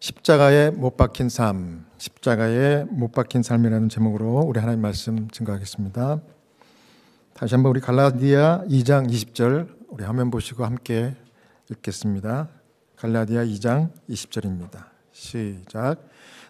십자가에 못 박힌 삶, 십자가에 못 박힌 삶이라는 제목으로 우리 하나님 말씀 증거하겠습니다. 다시 한번 우리 갈라디아 2장 20절 우리 화면 보시고 함께 읽겠습니다. 갈라디아 2장 20절입니다. 시작.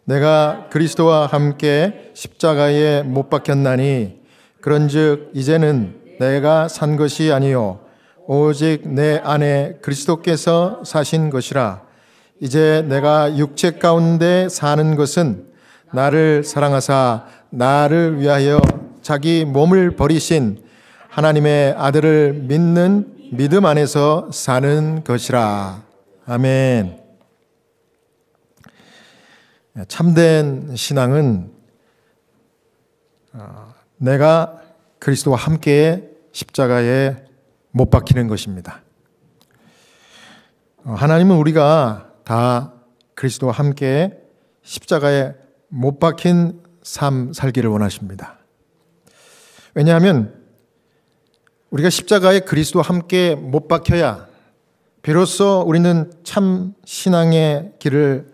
내가 그리스도와 함께 십자가에 못 박혔나니 그런즉 이제는 내가 산 것이 아니요 오직 내 안에 그리스도께서 사신 것이라. 이제 내가 육체 가운데 사는 것은 나를 사랑하사 나를 위하여 자기 몸을 버리신 하나님의 아들을 믿는 믿음 안에서 사는 것이라. 아멘. 참된 신앙은 내가 그리스도와 함께 십자가에 못 박히는 것입니다. 하나님은 우리가 다 그리스도와 함께 십자가에 못 박힌 삶 살기를 원하십니다. 왜냐하면 우리가 십자가에 그리스도와 함께 못 박혀야 비로소 우리는 참 신앙의 길을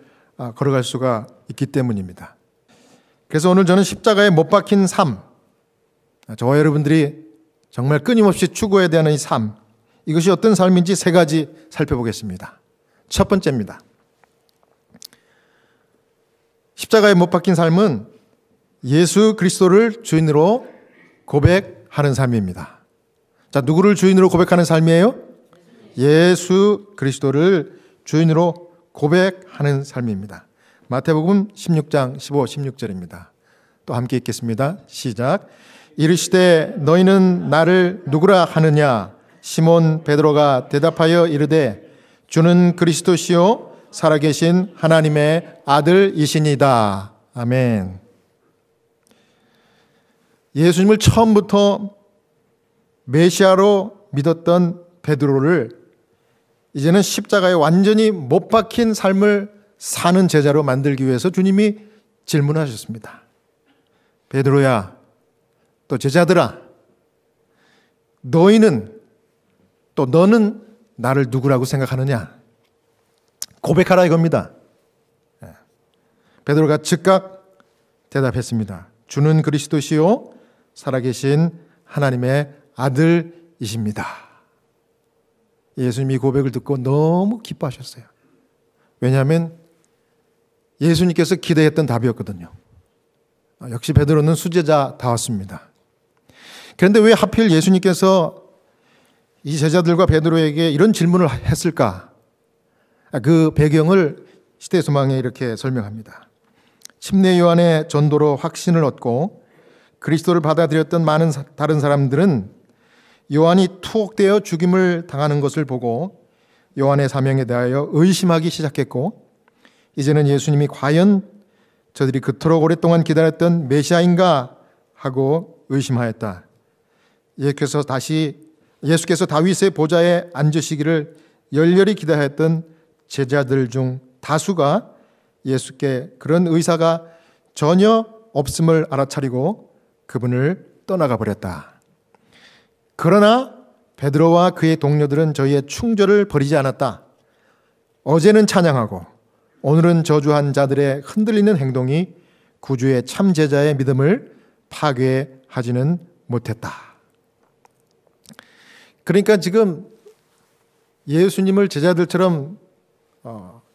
걸어갈 수가 있기 때문입니다. 그래서 오늘 저는 십자가에 못 박힌 삶, 저와 여러분들이 정말 끊임없이 추구해야 되는 이 삶, 이것이 어떤 삶인지 세 가지 살펴보겠습니다. 첫 번째입니다. 십자가에 못 박힌 삶은 예수 그리스도를 주인으로 고백하는 삶입니다. 자, 누구를 주인으로 고백하는 삶이에요? 예수 그리스도를 주인으로 고백하는 삶입니다. 마태복음 16장 15, 16절입니다. 또 함께 읽겠습니다. 시작. 이르시되 너희는 나를 누구라 하느냐? 시몬 베드로가 대답하여 이르되 주는 그리스도시요 살아계신 하나님의 아들이시니다. 아멘. 예수님을 처음부터 메시아로 믿었던 베드로를 이제는 십자가에 완전히 못 박힌 삶을 사는 제자로 만들기 위해서 주님이 질문하셨습니다. 베드로야, 또 제자들아, 너희는 또 너는 나를 누구라고 생각하느냐? 고백하라 이겁니다. 베드로가 즉각 대답했습니다. 주는 그리스도시요 살아계신 하나님의 아들이십니다. 예수님이 고백을 듣고 너무 기뻐하셨어요. 왜냐하면 예수님께서 기대했던 답이었거든요. 역시 베드로는 수제자다웠습니다. 그런데 왜 하필 예수님께서 이 제자들과 베드로에게 이런 질문을 했을까? 그 배경을 시대소망에 이렇게 설명합니다. 침례 요한의 전도로 확신을 얻고 그리스도를 받아들였던 많은 다른 사람들은 요한이 투옥되어 죽임을 당하는 것을 보고 요한의 사명에 대하여 의심하기 시작했고, 이제는 예수님이 과연 저들이 그토록 오랫동안 기다렸던 메시아인가 하고 의심하였다. 예수께서 다윗의 보좌에 앉으시기를 열렬히 기다렸던 제자들 중 다수가 예수께 그런 의사가 전혀 없음을 알아차리고 그분을 떠나가 버렸다. 그러나 베드로와 그의 동료들은 저희의 충절을 버리지 않았다. 어제는 찬양하고 오늘은 저주한 자들의 흔들리는 행동이 구주의 참 제자의 믿음을 파괴하지는 못했다. 그러니까 지금 예수님을 제자들처럼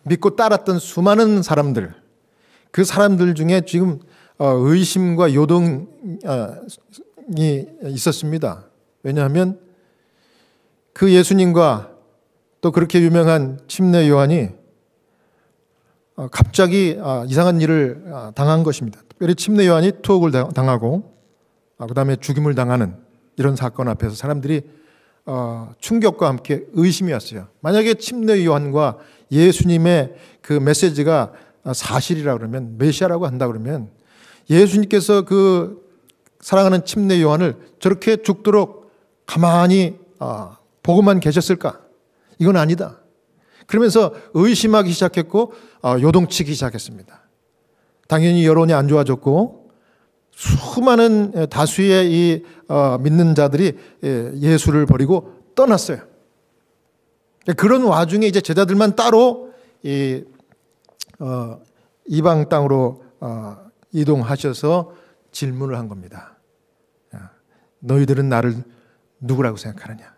믿고 따랐던 수많은 사람들, 그 사람들 중에 지금 의심과 요동이 있었습니다. 왜냐하면 그 예수님과 또 그렇게 유명한 침례 요한이 갑자기 이상한 일을 당한 것입니다. 특별히 침례 요한이 투옥을 당하고 그 다음에 죽임을 당하는 이런 사건 앞에서 사람들이 충격과 함께 의심이 왔어요. 만약에 침례 요한과 예수님의 그 메시지가 사실이라 그러면, 메시아라고 한다 그러면 예수님께서 그 사랑하는 침례 요한을 저렇게 죽도록 가만히 보고만 계셨을까? 이건 아니다. 그러면서 의심하기 시작했고 요동치기 시작했습니다. 당연히 여론이 안 좋아졌고 수많은 다수의 이 믿는 자들이 예수를 버리고 떠났어요. 그런 와중에 이제 제자들만 따로 이 이방 땅으로 이동하셔서 질문을 한 겁니다. 너희들은 나를 누구라고 생각하느냐?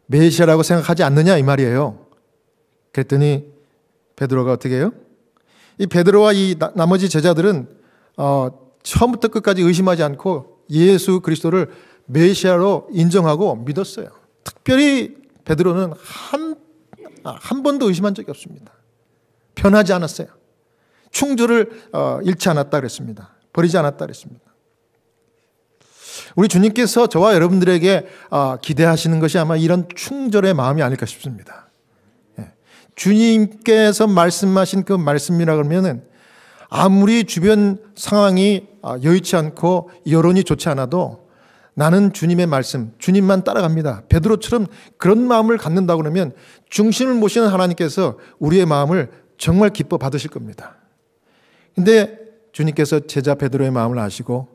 메시아라고 생각하지 않느냐? 이 말이에요. 그랬더니 베드로가 어떻게 해요? 이 베드로와 이 나머지 제자들은 처음부터 끝까지 의심하지 않고 예수 그리스도를 메시아로 인정하고 믿었어요. 특별히 베드로는 한 번도 의심한 적이 없습니다. 변하지 않았어요. 충주를 잃지 않았다 그랬습니다. 버리지 않았다 그랬습니다. 우리 주님께서 저와 여러분들에게 기대하시는 것이 아마 이런 충절의 마음이 아닐까 싶습니다. 주님께서 말씀하신 그 말씀이라 그러면은 아무리 주변 상황이 여의치 않고 여론이 좋지 않아도 나는 주님의 말씀, 주님만 따라갑니다. 베드로처럼 그런 마음을 갖는다고 그러면 중심을 모시는 하나님께서 우리의 마음을 정말 기뻐 받으실 겁니다. 근데 주님께서 제자 베드로의 마음을 아시고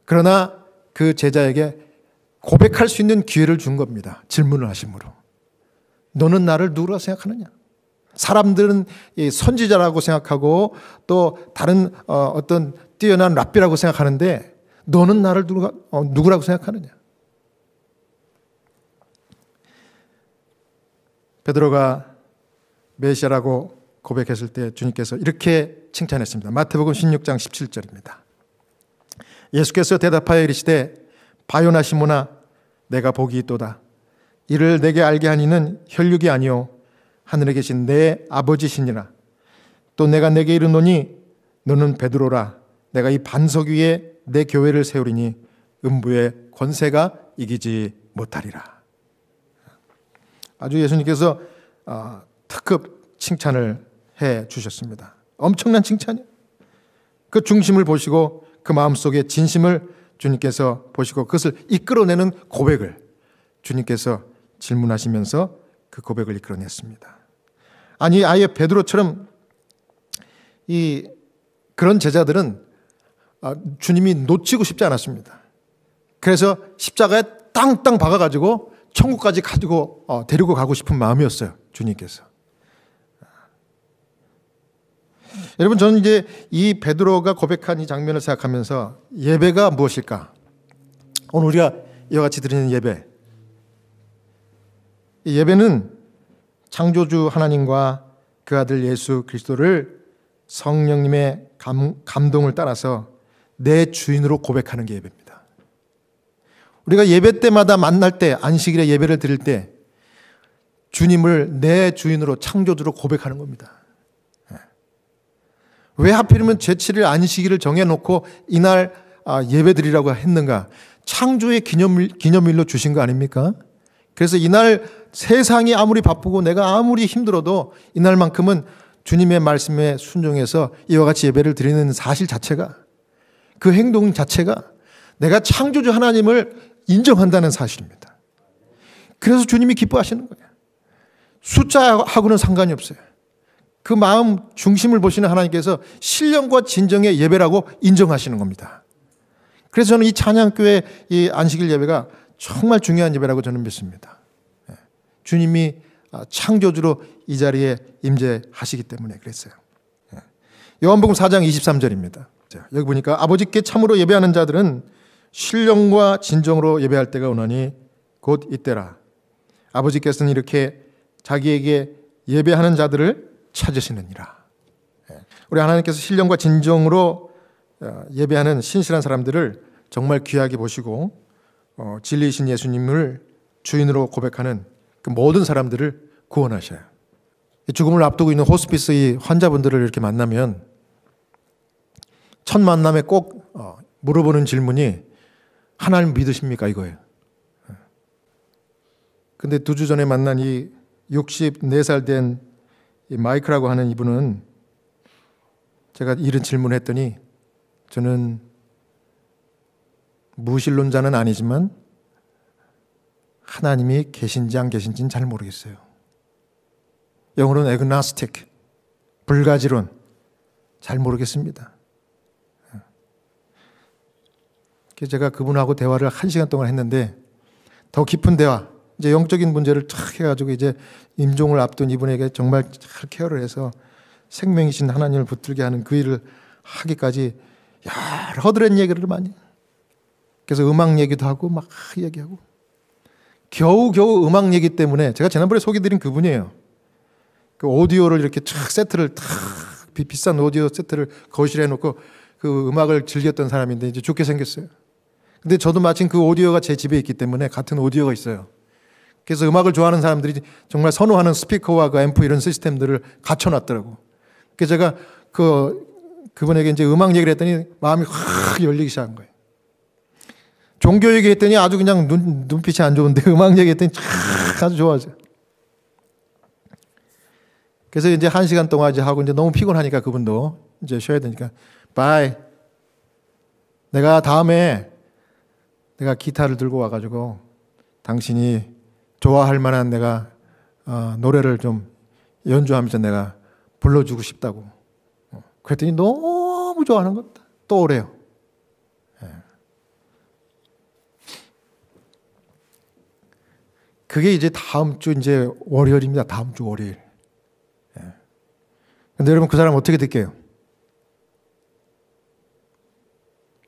그러나 그 제자에게 고백할 수 있는 기회를 준 겁니다. 질문을 하심으로. 너는 나를 누구라고 생각하느냐? 사람들은 선지자라고 생각하고 또 다른 어떤 뛰어난 랍비라고 생각하는데 너는 나를 누구라고 생각하느냐? 베드로가 메시아라고 고백했을 때 주님께서 이렇게 칭찬했습니다. 마태복음 16장 17절입니다. 예수께서 대답하여 이르시되 바요나 시몬아 내가 복이 있도다. 이를 내게 알게 하니는 혈육이 아니요 하늘에 계신 내 아버지시니라. 또 내가 내게 이르노니 너는 베드로라. 내가 이 반석 위에 내 교회를 세우리니 음부의 권세가 이기지 못하리라. 아주 예수님께서 특급 칭찬을 해 주셨습니다. 엄청난 칭찬이에요. 그 중심을 보시고 그 마음속에 진심을 주님께서 보시고 그것을 이끌어내는 고백을 주님께서 질문하시면서 그 고백을 이끌어냈습니다. 아니 아예 베드로처럼 그런 제자들은 주님이 놓치고 싶지 않았습니다. 그래서 십자가에 땅땅 박아가지고 천국까지 가지고 데리고 가고 싶은 마음이었어요. 주님께서. 여러분 저는 이제 이 베드로가 고백한 이 장면을 생각하면서 예배가 무엇일까? 오늘 우리가 이와 같이 드리는 예배. 이 예배는 창조주 하나님과 그 아들 예수 그리스도를 성령님의 감동을 따라서 내 주인으로 고백하는 게 예배입니다. 우리가 예배 때마다 만날 때 안식일에 예배를 드릴 때 주님을 내 주인으로 창조주로 고백하는 겁니다. 왜 하필이면 제7일 안식일을 정해놓고 이날 예배 드리라고 했는가? 창조의 기념일로 주신 거 아닙니까? 그래서 이날 세상이 아무리 바쁘고 내가 아무리 힘들어도 이날만큼은 주님의 말씀에 순종해서 이와 같이 예배를 드리는 사실 자체가 그 행동 자체가 내가 창조주 하나님을 인정한다는 사실입니다. 그래서 주님이 기뻐하시는 거예요. 숫자하고는 상관이 없어요. 그 마음 중심을 보시는 하나님께서 신령과 진정의 예배라고 인정하시는 겁니다. 그래서 저는 이 찬양교회 이 안식일 예배가 정말 중요한 예배라고 저는 믿습니다. 주님이 창조주로 이 자리에 임재하시기 때문에 그랬어요. 요한복음 4장 23절입니다. 여기 보니까 아버지께 참으로 예배하는 자들은 신령과 진정으로 예배할 때가 오나니 곧 이때라. 아버지께서는 이렇게 자기에게 예배하는 자들을 찾으시느니라. 우리 하나님께서 신령과 진정으로 예배하는 신실한 사람들을 정말 귀하게 보시고 진리이신 예수님을 주인으로 고백하는 그 모든 사람들을 구원하셔요. 죽음을 앞두고 있는 호스피스 이 환자분들을 이렇게 만나면 첫 만남에 꼭 물어보는 질문이 하나님 믿으십니까? 이거예요. 근데 2주 전에 만난 이 64살 된 이 마이크라고 하는 이분은 제가 이런 질문을 했더니 저는 무신론자는 아니지만 하나님이 계신지 안 계신지는 잘 모르겠어요. 영어로는 agnostic, 불가지론, 잘 모르겠습니다. 그래서 제가 그분하고 대화를 1시간 동안 했는데 더 깊은 대화, 이제 영적인 문제를 탁 해가지고 이제 임종을 앞둔 이분에게 정말 잘 케어를 해서 생명이신 하나님을 붙들게 하는 그 일을 하기까지 여러 허드렛 얘기를 많이. 그래서 음악 얘기도 하고 막 얘기하고 겨우겨우 음악 얘기 때문에 제가 지난번에 소개드린 그분이에요. 그 오디오를 이렇게 쫙 세트를 탁 비싼 오디오 세트를 거실에 해놓고 그 음악을 즐겼던 사람인데 이제 죽게 생겼어요. 근데 저도 마침 그 오디오가 제 집에 있기 때문에 같은 오디오가 있어요. 그래서 음악을 좋아하는 사람들이 정말 선호하는 스피커와 그 앰프 이런 시스템들을 갖춰놨더라고. 그래서 제가 그분에게 이제 음악 얘기를 했더니 마음이 확 열리기 시작한 거예요. 종교 얘기했더니 아주 그냥 눈빛이 안 좋은데 음악 얘기했더니 아주 좋아져. 그래서 이제 1시간 동안 이제 하고 이제 너무 피곤하니까 그분도 이제 쉬어야 되니까 바이. 내가 다음에 내가 기타를 들고 와가지고 당신이 좋아할 만한 내가 노래를 좀 연주하면서 내가 불러주고 싶다고. 그랬더니 너무 좋아하는 것. 또 오래요. 그게 이제 다음 주 이제 월요일입니다. 다음 주 월요일. 근데 여러분 그 사람 어떻게 될게요?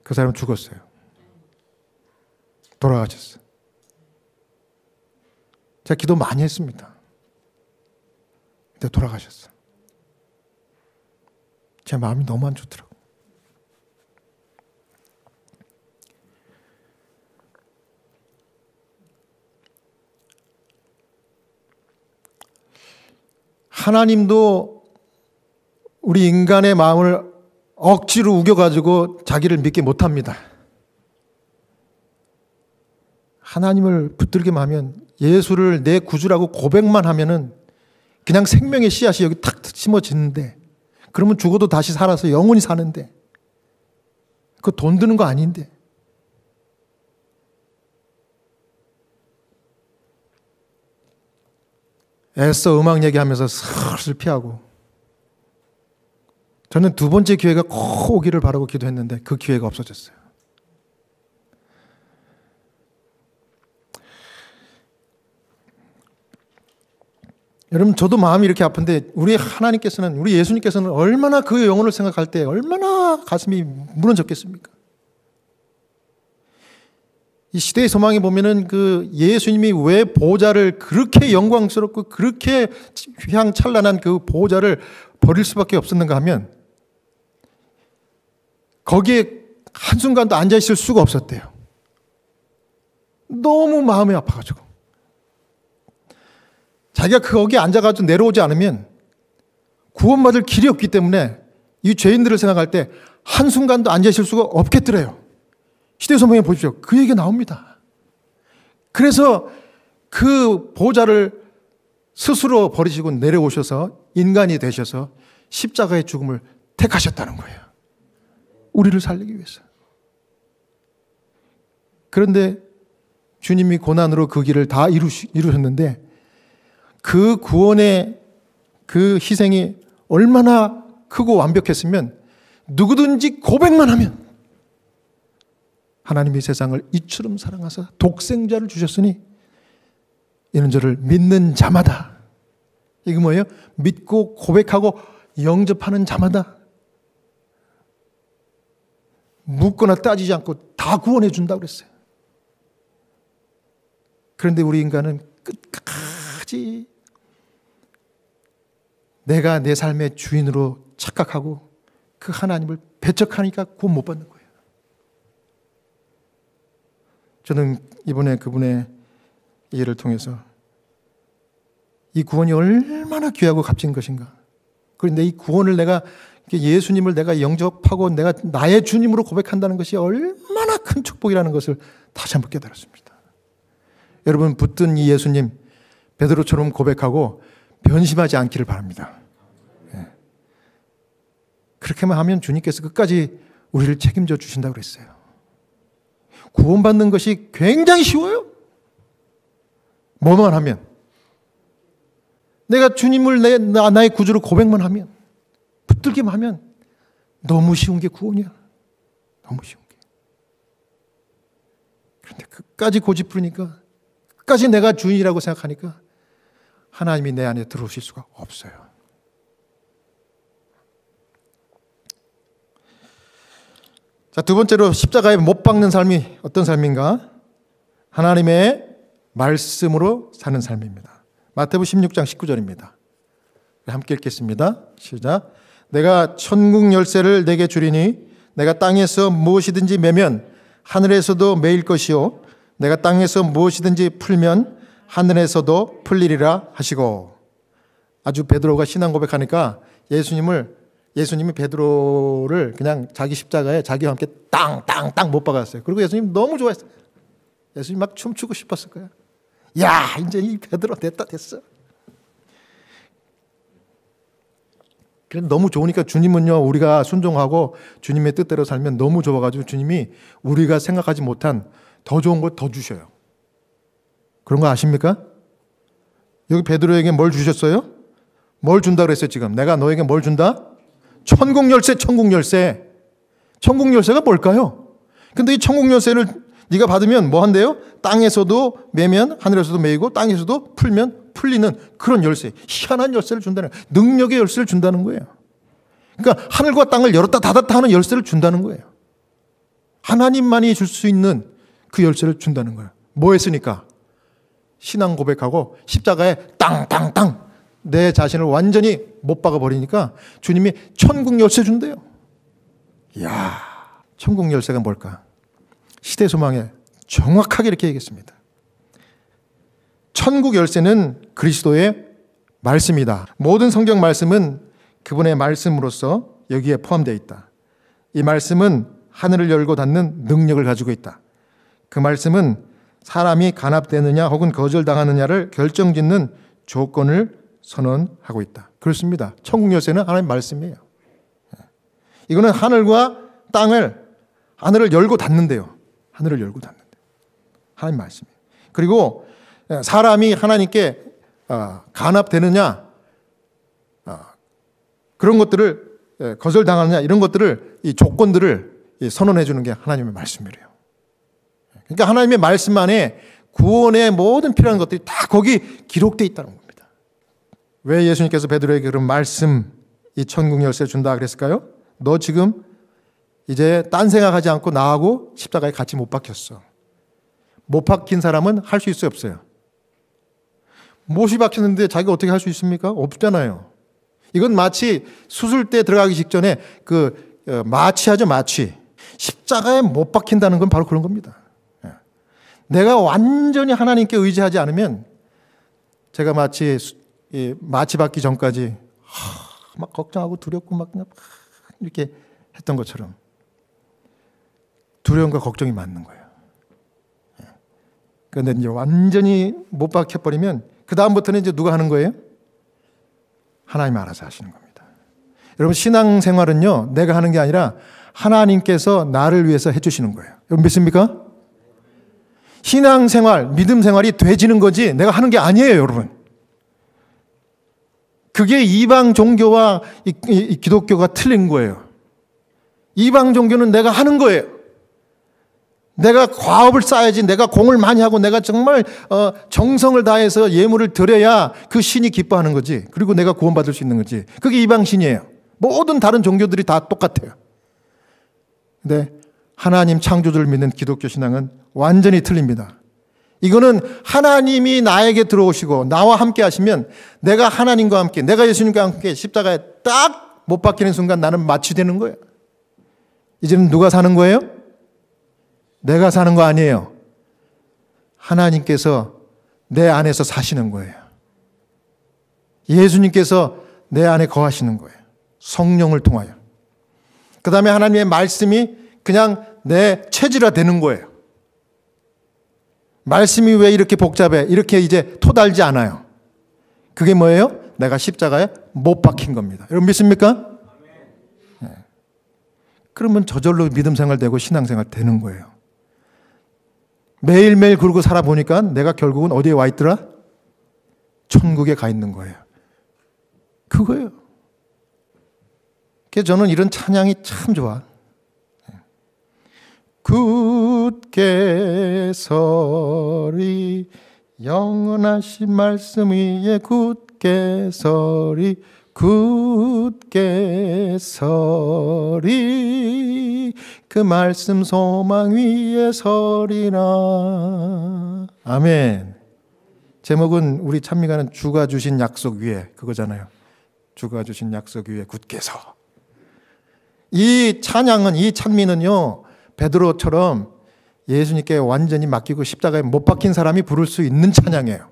그 사람 죽었어요. 돌아가셨어요. 제가 기도 많이 했습니다. 근데 돌아가셨어요. 제 마음이 너무 안 좋더라고요. 하나님도 우리 인간의 마음을 억지로 우겨가지고 자기를 믿게 못합니다. 하나님을 붙들기만 하면, 예수를 내 구주라고 고백만 하면은 그냥 생명의 씨앗이 여기 탁 심어지는데, 그러면 죽어도 다시 살아서 영원히 사는데, 그거 돈 드는 거 아닌데. 애써 음악 얘기하면서 슬슬 피하고, 저는 두 번째 기회가 꼭 오기를 바라고 기도했는데 그 기회가 없어졌어요. 여러분, 저도 마음이 이렇게 아픈데 우리 하나님께서는, 우리 예수님께서는 얼마나 그 영혼을 생각할 때 얼마나 가슴이 무너졌겠습니까? 이 시대의 소망에 보면은 그 예수님이 왜 보좌를 그렇게 영광스럽고 그렇게 휘황찬란한 그 보좌를 버릴 수밖에 없었는가 하면, 거기에 한순간도 앉아있을 수가 없었대요. 너무 마음이 아파가지고. 자기가 거기에 앉아가지고 내려오지 않으면 구원받을 길이 없기 때문에 이 죄인들을 생각할 때 한순간도 앉아있을 수가 없겠더래요. 시대소망에 보십시오. 그 얘기가 나옵니다. 그래서 그 보좌를 스스로 버리시고 내려오셔서 인간이 되셔서 십자가의 죽음을 택하셨다는 거예요. 우리를 살리기 위해서. 그런데 주님이 고난으로 그 길을 다 이루셨는데, 그 구원의 그 희생이 얼마나 크고 완벽했으면 누구든지 고백만 하면, 하나님이 세상을 이처럼 사랑하사 독생자를 주셨으니 이는 저를 믿는 자마다, 이게 뭐예요? 믿고 고백하고 영접하는 자마다 묻거나 따지지 않고 다 구원해 준다고 그랬어요. 그런데 우리 인간은 끝까지 내가 내 삶의 주인으로 착각하고 그 하나님을 배척하니까 구원 못 받는 거예요. 저는 이번에 그분의 예를 통해서 이 구원이 얼마나 귀하고 값진 것인가. 그런데 이 구원을 내가, 예수님을 내가 영접하고 내가 나의 주님으로 고백한다는 것이 얼마나 큰 축복이라는 것을 다시 한번 깨달았습니다. 여러분, 붙든 이 예수님 베드로처럼 고백하고 변심하지 않기를 바랍니다. 그렇게만 하면 주님께서 끝까지 우리를 책임져 주신다고 그랬어요. 구원받는 것이 굉장히 쉬워요. 뭐만 하면, 내가 주님을 나의 구주로 고백만 하면, 붙들기만 하면 너무 쉬운 게 구원이야. 너무 쉬운 게. 그런데 끝까지 고집부리니까, 끝까지 내가 주인이라고 생각하니까 하나님이 내 안에 들어오실 수가 없어요. 자, 두 번째로 십자가에 못 박는 삶이 어떤 삶인가? 하나님의 말씀으로 사는 삶입니다. 마태복음 16장 19절입니다. 함께 읽겠습니다. 시작. 내가 천국 열쇠를 내게 주리니 내가 땅에서 무엇이든지 매면 하늘에서도 매일 것이요 내가 땅에서 무엇이든지 풀면 하늘에서도 풀리리라 하시고. 아주 베드로가 신앙 고백하니까 예수님이 베드로를 그냥 자기 십자가에 자기와 함께 땅 못 박았어요. 그리고 예수님 너무 좋아했어요. 예수님 막 춤추고 싶었을 거야. 야, 이제 이 베드로 됐어. 그래서 너무 좋으니까 주님은요, 우리가 순종하고 주님의 뜻대로 살면 너무 좋아가지고 주님이 우리가 생각하지 못한 더 좋은 걸 더 주셔요. 그런 거 아십니까? 여기 베드로에게 뭘 주셨어요? 뭘 준다 그랬어요 지금? 내가 너에게 뭘 준다? 천국 열쇠. 천국 열쇠가 뭘까요? 근데 이 천국 열쇠를 네가 받으면 뭐 한대요? 땅에서도 매면 하늘에서도 매이고 땅에서도 풀면 풀리는 그런 열쇠, 희한한 열쇠를 준다는 거예요. 능력의 열쇠를 준다는 거예요. 그러니까 하늘과 땅을 열었다 닫았다 하는 열쇠를 준다는 거예요. 하나님만이 줄 수 있는 그 열쇠를 준다는 거예요. 뭐 했으니까? 신앙 고백하고 십자가에 땅 내 자신을 완전히 못 박아버리니까 주님이 천국 열쇠 준대요. 이야, 천국 열쇠가 뭘까? 시대소망에 정확하게 이렇게 얘기했습니다. 천국 열쇠는 그리스도의 말씀이다. 모든 성경 말씀은 그분의 말씀으로서 여기에 포함되어 있다. 이 말씀은 하늘을 열고 닫는 능력을 가지고 있다. 그 말씀은 사람이 간합되느냐 혹은 거절당하느냐를 결정짓는 조건을 선언하고 있다. 그렇습니다. 천국 열쇠는 하나님의 말씀이에요. 이거는 하늘을 열고 닫는데요. 하늘을 열고 닫는데. 하나님 말씀이에요. 그리고 사람이 하나님께 간합되느냐, 그런 것들을 거절당하느냐, 이런 것들을, 이 조건들을 선언해 주는 게 하나님의 말씀이래요. 그러니까 하나님의 말씀 안에 구원의 모든 필요한 것들이 다 거기 기록되어 있다는 겁니다. 왜 예수님께서 베드로에게 그런 말씀, 이 천국 열쇠 준다 그랬을까요? 너 지금 이제 딴 생각하지 않고 나하고 십자가에 같이 못 박혔어. 못 박힌 사람은 할 수 있어요, 없어요? 못이 박혔는데 자기가 어떻게 할 수 있습니까? 없잖아요. 이건 마치 수술대 들어가기 직전에 마취하죠, 마취. 십자가에 못 박힌다는 건 바로 그런 겁니다. 내가 완전히 하나님께 의지하지 않으면, 제가 마치 마취 받기 전까지 막 걱정하고 두렵고 막 이렇게 했던 것처럼 두려움과 걱정이 맞는 거예요. 그런데 이제 완전히 못 박혀버리면 그 다음부터는 이제 누가 하는 거예요? 하나님이 알아서 하시는 겁니다. 여러분, 신앙생활은요, 내가 하는 게 아니라 하나님께서 나를 위해서 해주시는 거예요. 여러분 믿습니까? 신앙생활, 믿음생활이 돼지는 거지 내가 하는 게 아니에요, 여러분. 그게 이방 종교와 이 기독교가 틀린 거예요. 이방 종교는 내가 하는 거예요. 내가 과업을 쌓아야지, 내가 공을 많이 하고 내가 정말 정성을 다해서 예물을 드려야 그 신이 기뻐하는 거지. 그리고 내가 구원받을 수 있는 거지. 그게 이방신이에요. 모든 다른 종교들이 다 똑같아요. 근데 하나님 창조주를 믿는 기독교 신앙은 완전히 틀립니다. 이거는 하나님이 나에게 들어오시고 나와 함께 하시면 내가 하나님과 함께, 내가 예수님과 함께 십자가에 딱 못 박히는 순간 나는 마취되는 거예요. 이제는 누가 사는 거예요? 내가 사는 거 아니에요. 하나님께서 내 안에서 사시는 거예요. 예수님께서 내 안에 거하시는 거예요. 성령을 통하여. 그 다음에 하나님의 말씀이 그냥 내 체질화 되는 거예요. 말씀이 왜 이렇게 복잡해? 이렇게 이제 토달지 않아요. 그게 뭐예요? 내가 십자가에 못 박힌 겁니다. 여러분 믿습니까? 네. 그러면 저절로 믿음생활 되고 신앙생활 되는 거예요. 매일매일 그러고 살아보니까 내가 결국은 어디에 와 있더라? 천국에 가 있는 거예요. 그거예요. 그래서 저는 이런 찬양이 참 좋아. 굳게 서리, 영원하신 말씀 위에 굳게 서리, 굳게 서리, 그 말씀 소망 위에 서리라. 아멘. 제목은 우리 찬미가는 주가 주신 약속 위에, 그거잖아요. 주가 주신 약속 위에 굳게 서. 이 찬양은, 이 찬미는요, 베드로처럼 예수님께 완전히 맡기고 십자가에 못 박힌 사람이 부를 수 있는 찬양이에요.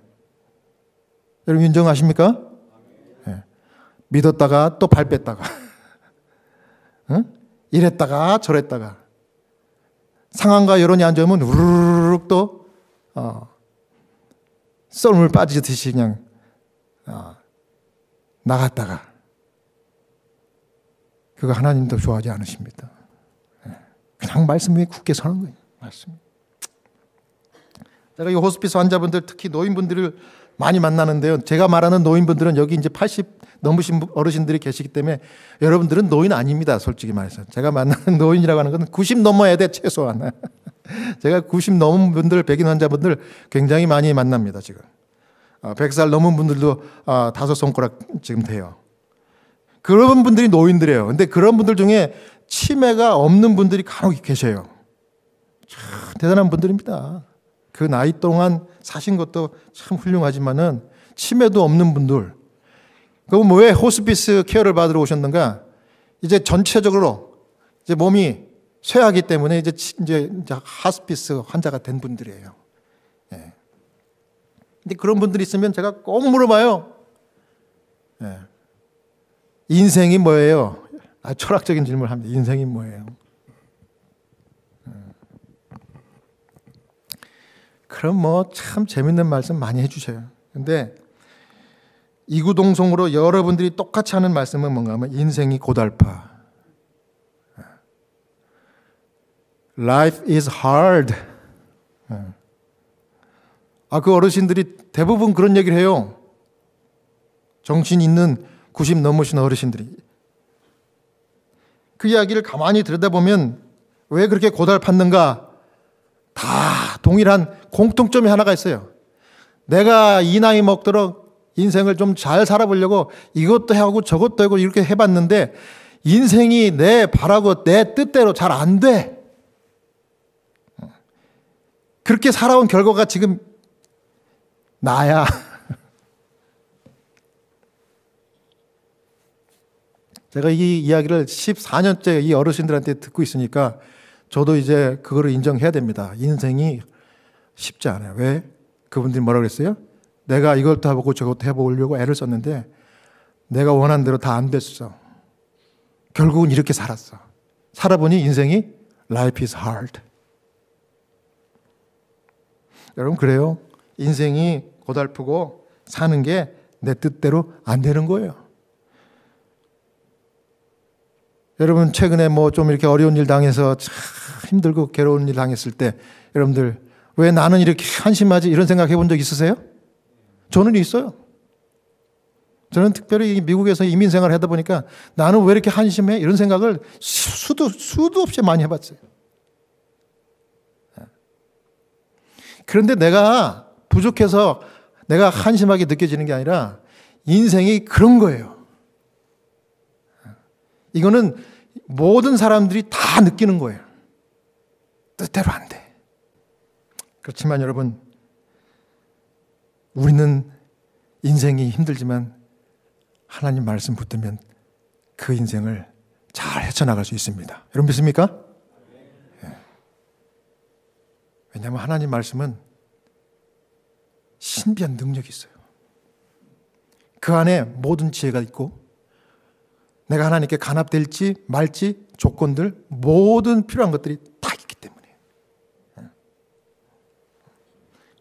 여러분 인정하십니까? 네. 믿었다가 또 발 뺐다가 응? 이랬다가 저랬다가 상황과 여론이 안 좋으면 우르르륵 또 썰물 빠지듯이 그냥 나갔다가, 그거 하나님도 좋아하지 않으십니다. 그냥 말씀 위에 굳게 서는 거예요. 말씀. 제가 이 호스피스 환자분들, 특히 노인분들을 많이 만나는데요. 제가 말하는 노인분들은 여기 이제 80 넘으신 어르신들이 계시기 때문에 여러분들은 노인 아닙니다. 솔직히 말해서. 제가 만나는 노인이라고 하는 건 90 넘어야 돼, 최소한. 제가 90 넘은 분들, 백인 환자분들 굉장히 많이 만납니다, 지금. 100살 넘은 분들도 5손가락 지금 돼요. 그런 분들이 노인들이에요. 근데 그런 분들 중에 치매가 없는 분들이 간혹 계셔요. 참 대단한 분들입니다. 그 나이 동안 사신 것도 참 훌륭하지만은 치매도 없는 분들. 그럼 왜 호스피스 케어를 받으러 오셨는가? 이제 전체적으로 이제 몸이 쇠하기 때문에 이제 하스피스 환자가 된 분들이에요. 예. 근데 그런 분들이 있으면 제가 꼭 물어봐요. 예. 인생이 뭐예요? 철학적인 질문을 합니다. 인생이 뭐예요? 그럼 뭐 참 재밌는 말씀 많이 해주셔요. 근데 이구동성으로 여러분들이 똑같이 하는 말씀은 뭔가 하면 인생이 고달파. Life is hard. 그 어르신들이 대부분 그런 얘기를 해요. 정신 있는 90 넘으신 어르신들이. 그 이야기를 가만히 들여다보면 왜 그렇게 고달팠는가? 다 동일한 공통점이 하나가 있어요. 내가 이 나이 먹도록 인생을 좀 잘 살아보려고 이것도 하고 저것도 하고 이렇게 해봤는데 인생이 내 바라고 내 뜻대로 잘 안 돼. 그렇게 살아온 결과가 지금 나야. 제가 이 이야기를 14년째 이 어르신들한테 듣고 있으니까 저도 이제 그거를 인정해야 됩니다. 인생이 쉽지 않아요. 왜? 그분들이 뭐라고 그랬어요? 내가 이것도 해보고 저것도 해보려고 애를 썼는데 내가 원한 대로 다 안 됐어. 결국은 이렇게 살았어. 살아보니 인생이 Life is hard. 여러분 그래요. 인생이 고달프고 사는 게 내 뜻대로 안 되는 거예요. 여러분 최근에 뭐 좀 이렇게 어려운 일 당해서 참 힘들고 괴로운 일 당했을 때 여러분들 왜 나는 이렇게 한심하지 이런 생각 해본 적 있으세요? 저는 있어요. 저는 특별히 미국에서 이민 생활을 하다 보니까 나는 왜 이렇게 한심해? 이런 생각을 수도 없이 많이 해봤어요. 그런데 내가 부족해서 내가 한심하게 느껴지는 게 아니라 인생이 그런 거예요. 이거는 모든 사람들이 다 느끼는 거예요. 뜻대로 안 돼. 그렇지만 여러분, 우리는 인생이 힘들지만 하나님 말씀 붙들면 그 인생을 잘 헤쳐나갈 수 있습니다. 여러분 믿습니까? 네. 왜냐하면 하나님 말씀은 신비한 능력이 있어요. 그 안에 모든 지혜가 있고 내가 하나님께 간합될지 말지 조건들 모든 필요한 것들이 다 있기 때문에.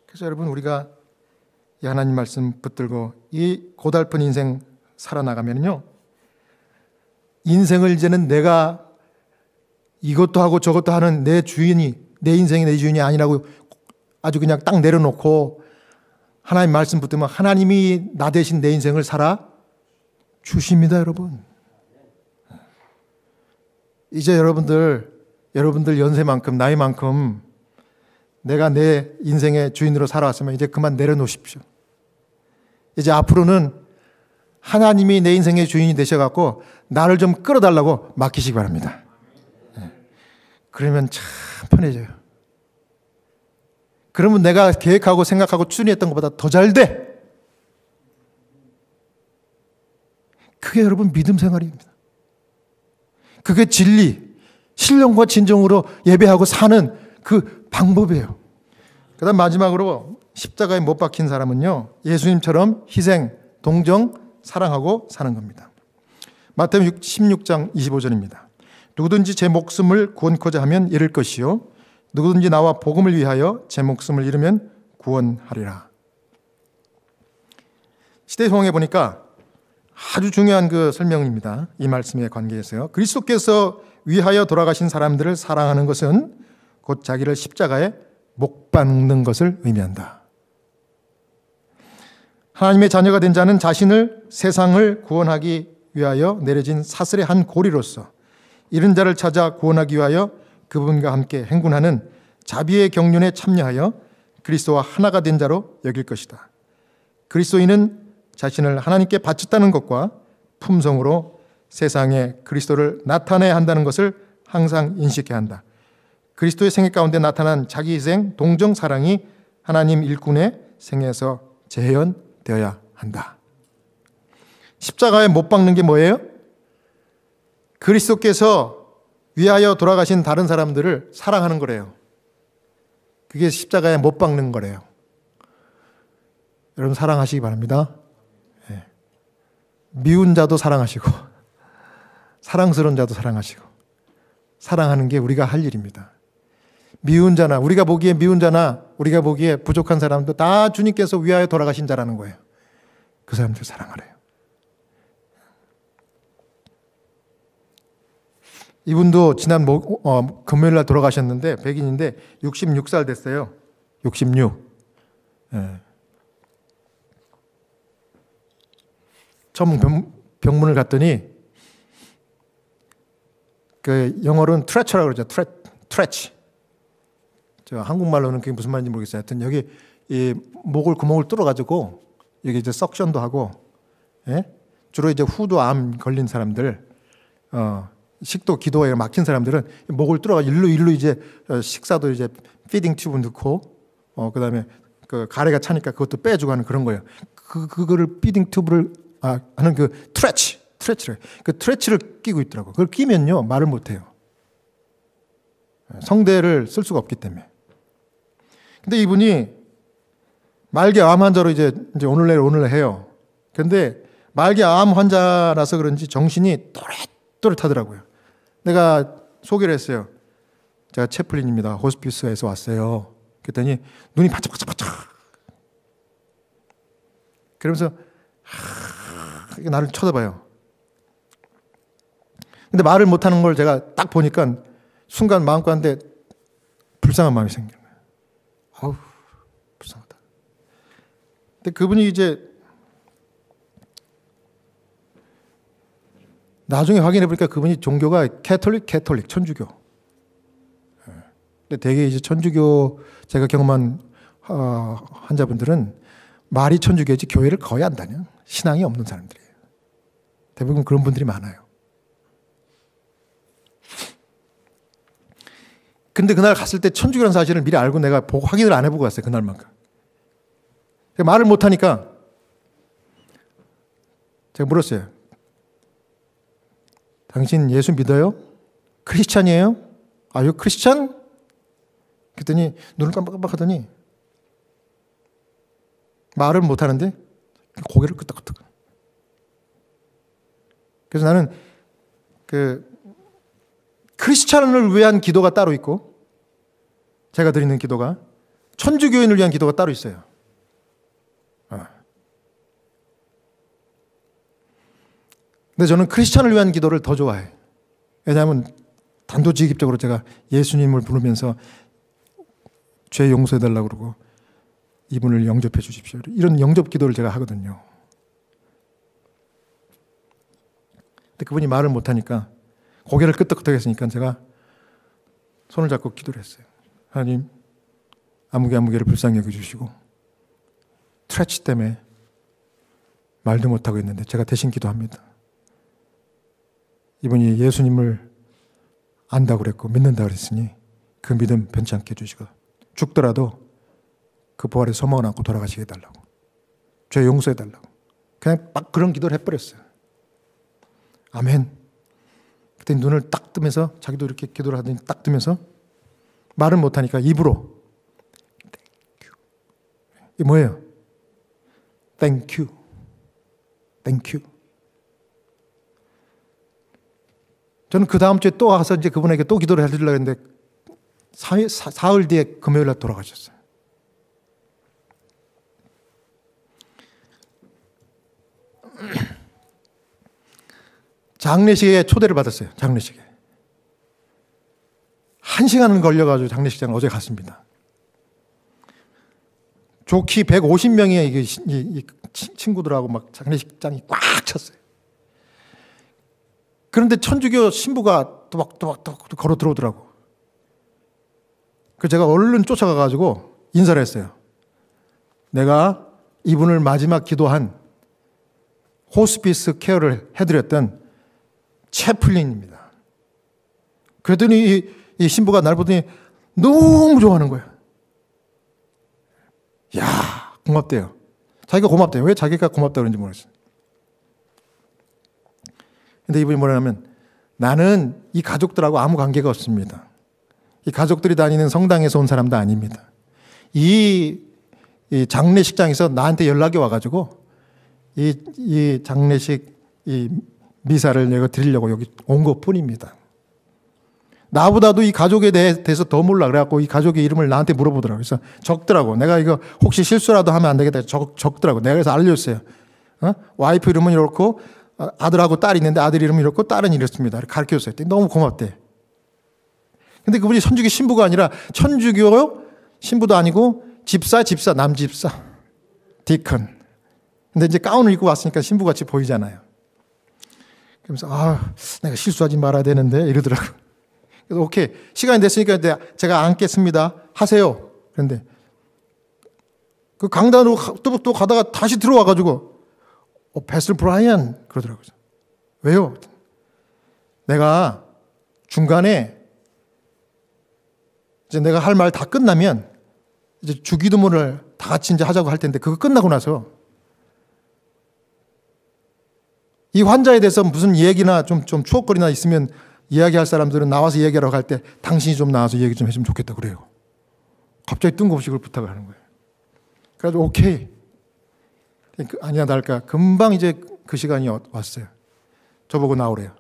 그래서 여러분 우리가 이 하나님 말씀 붙들고 이 고달픈 인생 살아나가면요, 인생을 이제는 내가 이것도 하고 저것도 하는 내 주인이, 내 인생이 내 주인이 아니라고 아주 그냥 딱 내려놓고 하나님 말씀 붙들면 하나님이 나 대신 내 인생을 살아 주십니다. 여러분 이제 여러분들 연세만큼 나이만큼 내가 내 인생의 주인으로 살아왔으면 이제 그만 내려놓으십시오. 이제 앞으로는 하나님이 내 인생의 주인이 되셔갖고 나를 좀 끌어달라고 맡기시기 바랍니다. 그러면 참 편해져요. 그러면 내가 계획하고 생각하고 추진했던 것보다 더 잘 돼. 그게 여러분 믿음 생활입니다. 그게 진리, 신령과 진정으로 예배하고 사는 그 방법이에요. 그 다음 마지막으로 십자가에 못 박힌 사람은요, 예수님처럼 희생, 동정, 사랑하고 사는 겁니다. 마태복음 16장 25절입니다. 누구든지 제 목숨을 구원코자 하면 잃을 것이요 누구든지 나와 복음을 위하여 제 목숨을 잃으면 구원하리라. 시대성경에 보니까 아주 중요한 그 설명입니다. 이 말씀의 관계에서요. 그리스도께서 위하여 돌아가신 사람들을 사랑하는 것은 곧 자기를 십자가에 못 박는 것을 의미한다. 하나님의 자녀가 된 자는 자신을 세상을 구원하기 위하여 내려진 사슬의 한 고리로서 잃은 자를 찾아 구원하기 위하여 그분과 함께 행군하는 자비의 경륜에 참여하여 그리스도와 하나가 된 자로 여길 것이다. 그리스도인은 자신을 하나님께 바쳤다는 것과 품성으로 세상에 그리스도를 나타내야 한다는 것을 항상 인식해야 한다. 그리스도의 생애 가운데 나타난 자기 희생, 동정, 사랑이 하나님 일꾼의 생애에서 재현되어야 한다. 십자가에 못 박는 게 뭐예요? 그리스도께서 위하여 돌아가신 다른 사람들을 사랑하는 거래요. 그게 십자가에 못 박는 거래요. 여러분 사랑하시기 바랍니다. 네. 미운 자도 사랑하시고 사랑스러운 자도 사랑하시고 사랑하는 게 우리가 할 일입니다. 미운 자나 우리가 보기에 미운 자나 우리가 보기에 부족한 사람도 다 주님께서 위하여 돌아가신 자라는 거예요. 그 사람들 사랑하래요. 이분도 지난 금요일 날 돌아가셨는데 백인인데 66살 됐어요. 66. 예. 처음 병문을 갔더니 그 영어로는 트레처라고 그러죠. 트레치. 저 한국말로는 그게 무슨 말인지 모르겠어요. 하여튼 여기 이 목을 구멍을 뚫어가지고 여기 이제 석션도 하고, 예? 주로 이제 후두암 걸린 사람들, 식도 기도에 막힌 사람들은 목을 뚫어가지고 일로 이제 식사도 이제 피딩 튜브 넣고, 그다음에 그 가래가 차니까 그것도 빼주고 하는 그런 거예요. 그거를 피딩 튜브를 하는 그 트레치를 그 트레치를 끼고 있더라고. 그걸 끼면요 말을 못 해요. 성대를 쓸 수가 없기 때문에. 근데 이분이 말기 암 환자로 이제 오늘 내일 해요. 근데 말기 암 환자라서 그런지 정신이 또렷하더라고요. 내가 소개를 했어요. 제가 채플린입니다. 호스피스에서 왔어요. 그랬더니 눈이 반짝반짝. 그러면서 나를 쳐다봐요. 근데 말을 못하는 걸 제가 딱 보니까 순간 마음 가운데 불쌍한 마음이 생겨요. 아우, 불쌍하다. 근데 그분이 이제 나중에 확인해 보니까 그분이 종교가 캐톨릭 천주교. 근데 되게 이제 천주교 제가 경험한 환자분들은 말이 천주교지 교회를 거의 안 다녀. 신앙이 없는 사람들이에요. 대부분 그런 분들이 많아요. 근데 그날 갔을 때 천주교라는 사실을 미리 알고 내가 확인을 안 해보고 갔어요. 그날만큼. 말을 못하니까 제가 물었어요. 당신 예수 믿어요? 크리스찬이에요? Are you Christian? 그랬더니 눈을 깜빡깜빡 하더니 말을 못하는데 고개를 끄덕끄덕. 그래서 나는 그 크리스찬을 위한 기도가 따로 있고 제가 드리는 기도가 천주교인을 위한 기도가 따로 있어요. 근데 저는 크리스찬을 위한 기도를 더 좋아해요. 왜냐하면 단도직입적으로 제가 예수님을 부르면서 죄 용서해달라고 그러고 이분을 영접해 주십시오. 이런 영접 기도를 제가 하거든요. 근데 그분이 말을 못하니까 고개를 끄덕끄덕 했으니까 제가 손을 잡고 기도를 했어요. 하나님, 아무개를 불쌍히 여겨주시고 트레치 때문에 말도 못하고 있는데 제가 대신 기도합니다. 이분이 예수님을 안다고 그랬고 믿는다고 그랬으니 그 믿음 변치 않게 해주시고 죽더라도 그 부활의 소망을 안고 돌아가시게 해달라고, 죄 용서해달라고 그냥 막 그런 기도를 해버렸어요. 아멘. 그때 눈을 딱 뜨면서 자기도 이렇게 기도를 하더니 딱 뜨면서 말은 못하니까 입으로 이게 뭐예요? Thank you. Thank you. 저는 그 다음 주에 또 가서 이제 그분에게 또 기도를 해주려고 했는데 사흘 뒤에 금요일 날 돌아가셨어요. 장례식에 초대를 받았어요. 장례식에 1시간 걸려가지고 장례식장을 어제 갔습니다. 좋게 150명의 이 친구들하고 막 장례식장이 꽉 찼어요. 그런데 천주교 신부가 또막 걸어 들어오더라고. 그래서 제가 얼른 쫓아가가지고 인사를 했어요. 내가 이분을 마지막 기도한 호스피스 케어를 해드렸던 채플린입니다. 그랬더니 이 신부가 날 보더니 너무 좋아하는 거예요. 야, 고맙대요. 자기가 고맙대요. 왜 자기가 고맙다고 그런지 모르겠어요. 근데 이분이 뭐냐면 나는 이 가족들하고 아무 관계가 없습니다. 이 가족들이 다니는 성당에서 온 사람도 아닙니다. 이 장례식장에서 나한테 연락이 와가지고 이 장례식 이 미사를 내가 드리려고 여기 온 것뿐입니다. 나보다도 이 가족에 대해서 더 몰라. 그래갖고 이 가족의 이름을 나한테 물어보더라고요. 그래서 적더라고. 내가 이거 혹시 실수라도 하면 안 되겠다. 적더라고. 내가 그래서 알려줬어요. 와이프 이름은 이렇고 아들하고 딸이 있는데 아들 이름은 이렇고 딸은 이렇습니다. 가르쳐줬어요. 너무 고맙대. 근데 그분이 천주교 신부가 아니라 천주교 신부도 아니고 집사, 남집사, 디컨. 근데 이제 가운을 입고 왔으니까 신부같이 보이잖아요. 그러면서 내가 실수하지 말아야 되는데 이러더라고요. 그래서 오케이, 시간이 됐으니까 제가 앉겠습니다. 하세요. 그런데 그 강단으로 또 가다가 다시 들어와가지고 패슬 브라이언 그러더라고요. 왜요? 내가 중간에 이제 내가 할 말 다 끝나면 이제 주기도문을 다 같이 이제 하자고 할 텐데 그거 끝나고 나서 이 환자에 대해서 무슨 얘기나 좀 추억거리나 있으면 이야기할 사람들은 나와서 얘기하러 갈 때 당신이 좀 나와서 얘기 좀 해주면 좋겠다 그래요. 갑자기 뜬금없이 그걸 부탁을 하는 거예요. 그래가지고 오케이. 아니야 날까 금방 이제 그 시간이 왔어요. 저보고 나오래요.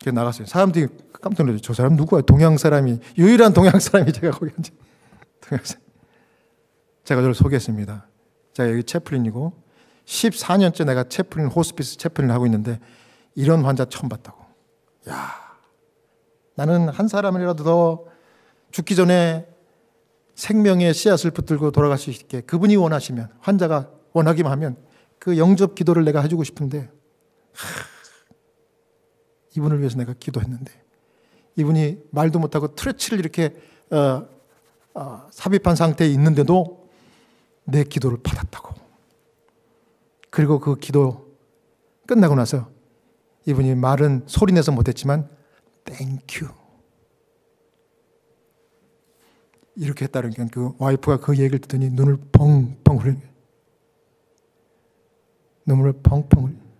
그래서 나갔어요. 사람들이 깜짝 놀랐어요. 저 사람 누구야? 동양 사람이, 유일한 동양 사람이 제가 거기 앉아. 동양 사람. 제가 저를 소개했습니다. 제가 여기 채플린이고 14년째 내가 채플린, 호스피스 채플린을 하고 있는데 이런 환자 처음 봤다고. 야, 나는 한 사람이라도 더 죽기 전에 생명의 씨앗을 붙들고 돌아갈 수 있게 그분이 원하시면, 환자가 원하기만 하면 그 영접 기도를 내가 해주고 싶은데 이분을 위해서 내가 기도했는데 이분이 말도 못하고 트레치를 이렇게 삽입한 상태에 있는데도 내 기도를 받았다고. 그리고 그 기도 끝나고 나서 이분이 말은 소리내서 못했지만 땡큐 이렇게 했다는 게, 그 와이프가 그 얘기를 듣더니 눈을 펑펑 흘리는 거예요. 눈물을 펑펑 흘리는 거예요.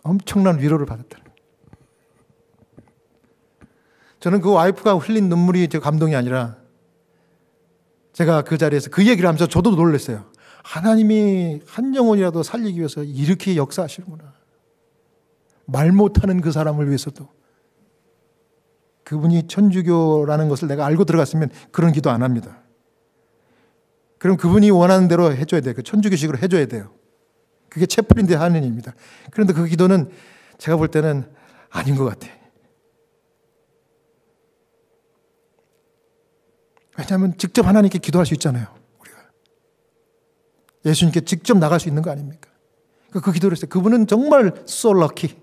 엄청난 위로를 받았다는 거예요. 저는 그 와이프가 흘린 눈물이 제 감동이 아니라 제가 그 자리에서 그 얘기를 하면서 저도 놀랐어요. 하나님이 한 영혼이라도 살리기 위해서 이렇게 역사하시는구나. 말 못하는 그 사람을 위해서도. 그분이 천주교라는 것을 내가 알고 들어갔으면 그런 기도 안 합니다. 그럼 그분이 원하는 대로 해줘야 돼요. 그 천주교식으로 해줘야 돼요. 그게 채플린데 하는 일입니다. 그런데 그 기도는 제가 볼 때는 아닌 것 같아요. 왜냐하면 직접 하나님께 기도할 수 있잖아요. 우리가 예수님께 직접 나갈 수 있는 거 아닙니까? 그 기도를 했어요. 그분은 정말 so lucky.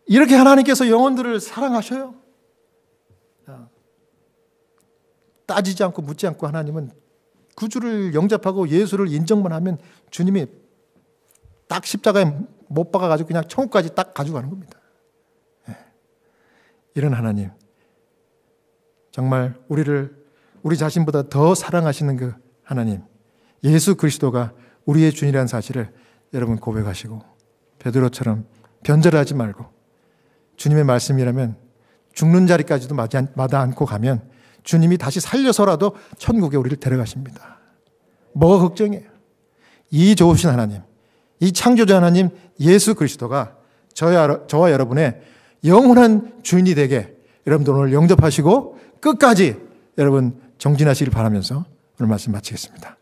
이렇게 하나님께서 영혼들을 사랑하셔요. 따지지 않고 묻지 않고 하나님은 구주를 영접하고 예수를 인정만 하면 주님이 딱 십자가에 못 박아가지고 그냥 천국까지 딱 가져가는 겁니다. 이런 하나님, 정말 우리 자신보다 더 사랑하시는 그 하나님, 예수 그리스도가 우리의 주인이라는 사실을 여러분 고백하시고 베드로처럼 변절하지 말고 주님의 말씀이라면 죽는 자리까지도 마다 않고 가면 주님이 다시 살려서라도 천국에 우리를 데려가십니다. 뭐가 걱정이에요? 이 좋으신 하나님, 이 창조자 하나님 예수 그리스도가 저와 여러분의 영원한 주인이 되게 여러분들 오늘 영접하시고 끝까지 여러분 정진하시길 바라면서 오늘 말씀 마치겠습니다.